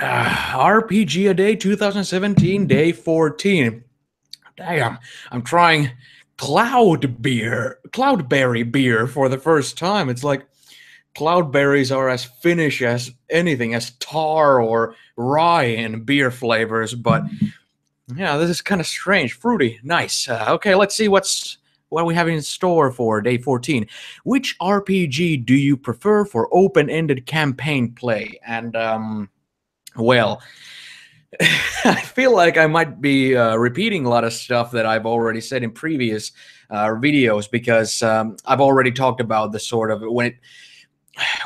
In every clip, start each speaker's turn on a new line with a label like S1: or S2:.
S1: RPG a day 2017, day 14. Damn, I'm trying cloudberry beer for the first time. It's like cloudberries are as Finnish as anything, as tar or rye in beer flavors, but yeah, this is kind of strange. Fruity, nice. Okay, let's see what we have in store for day 14. Which RPG do you prefer for open-ended campaign play? And well, I feel like I might be repeating a lot of stuff that I've already said in previous videos because I've already talked about the sort of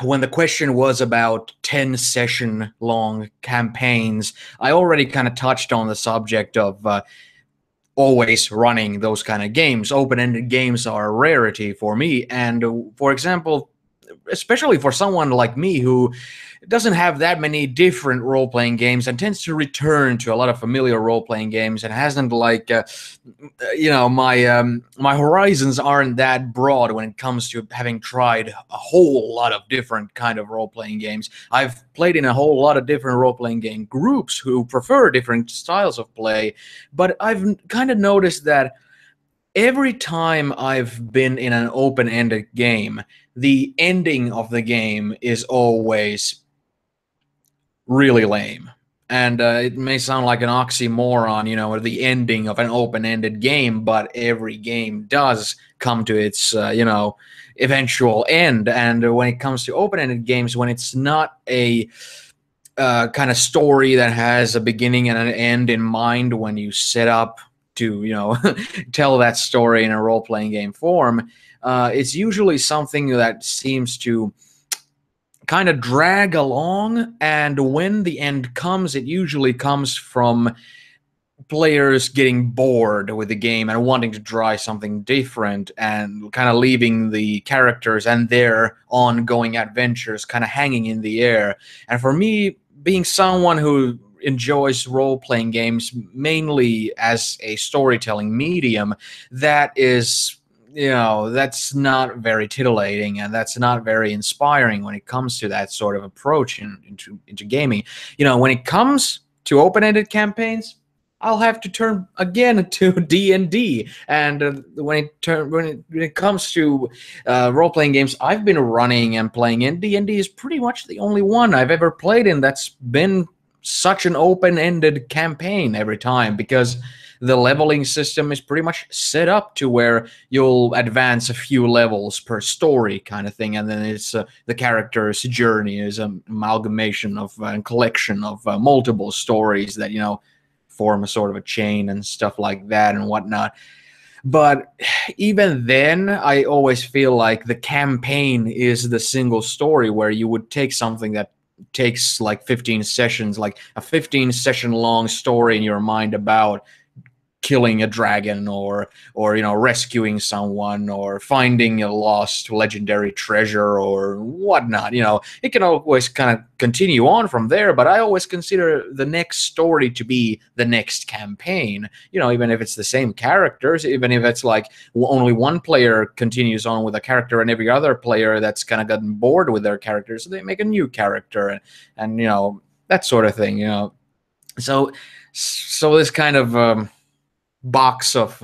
S1: when the question was about 10 session long campaigns. I already kind of touched on the subject of always running those kind of games. Open-ended games are a rarity for me, and for example, especially for someone like me who doesn't have that many different role-playing games and tends to return to a lot of familiar role-playing games and hasn't like my horizons aren't that broad when it comes to having tried a whole lot of different kind of role-playing games. I've played in a whole lot of different role-playing game groups who prefer different styles of play, but I've kind of noticed that every time I've been in an open-ended game, the ending of the game is always really lame. And it may sound like an oxymoron, the ending of an open-ended game, but every game does come to its, eventual end. And when it comes to open-ended games, when it's not a kind of story that has a beginning and an end in mind when you set up to tell that story in a role-playing game form, it's usually something that seems to kind of drag along, and when the end comes, it usually comes from players getting bored with the game and wanting to try something different and kind of leaving the characters and their ongoing adventures kind of hanging in the air. And for me, being someone who enjoys role-playing games mainly as a storytelling medium, that is, that's not very titillating and that's not very inspiring when it comes to that sort of approach into gaming. When it comes to open-ended campaigns, I'll have to turn again to D&D. And when it comes to role-playing games I've been running and playing in, D&D is pretty much the only one I've ever played in that's been such an open-ended campaign every time, because the leveling system is pretty much set up to where you'll advance a few levels per story kind of thing, and then it's the character's journey is an amalgamation of a collection of multiple stories that form a sort of a chain and stuff like that and whatnot. But even then, I always feel like the campaign is the single story where you would take something that takes like 15 sessions, like a 15 session long story in your mind about killing a dragon or rescuing someone or finding a lost legendary treasure or whatnot. It can always kind of continue on from there, but I always consider the next story to be the next campaign. Even if it's the same characters, even if it's like only one player continues on with a character and every other player that's kind of gotten bored with their characters, so they make a new character and that sort of thing. So this kind of box of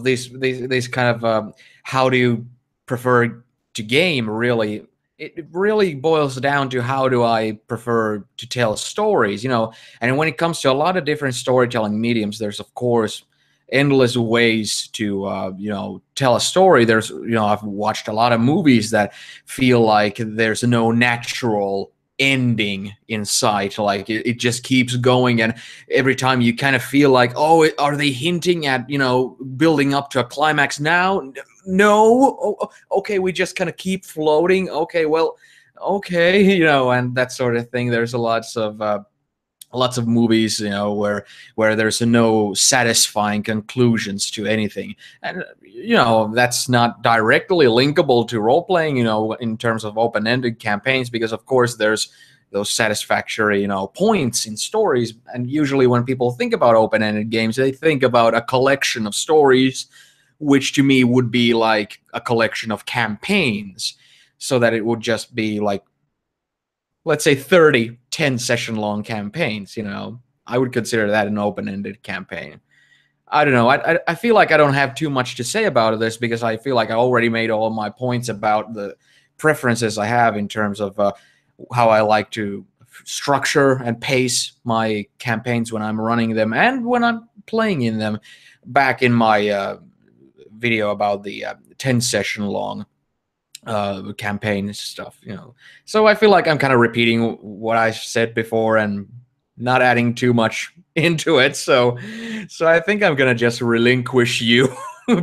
S1: these kind of how do you prefer to game, really it really boils down to how do I prefer to tell stories. And when it comes to a lot of different storytelling mediums, there's of course endless ways to tell a story. There's I've watched a lot of movies that feel like there's no natural ending in sight, like it just keeps going, and every time you kind of feel like, oh, are they hinting at building up to a climax now? No. Okay, we just kind of keep floating. Okay, well, okay, and that sort of thing. There's lots of movies where there's no satisfying conclusions to anything, and that's not directly linkable to role playing in terms of open-ended campaigns, because of course there's those satisfactory points in stories, and usually when people think about open-ended games, they think about a collection of stories, which to me would be like a collection of campaigns, so that it would just be like, let's say 30 10 session long campaigns. I would consider that an open-ended campaign. I don't know. I feel like I don't have too much to say about this because I feel like I already made all my points about the preferences I have in terms of how I like to structure and pace my campaigns when I'm running them and when I'm playing in them, back in my video about the 10 session long campaign stuff. So I feel like I'm kind of repeating what I said before and not adding too much into it. So I think I'm gonna just relinquish you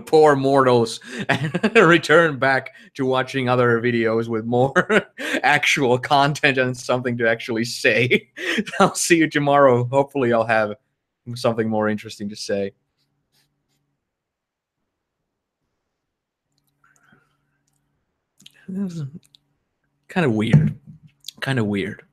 S1: poor mortals and return back to watching other videos with more actual content and something to actually say. I'll see you tomorrow. Hopefully I'll have something more interesting to say. It was kind of weird. Kind of weird.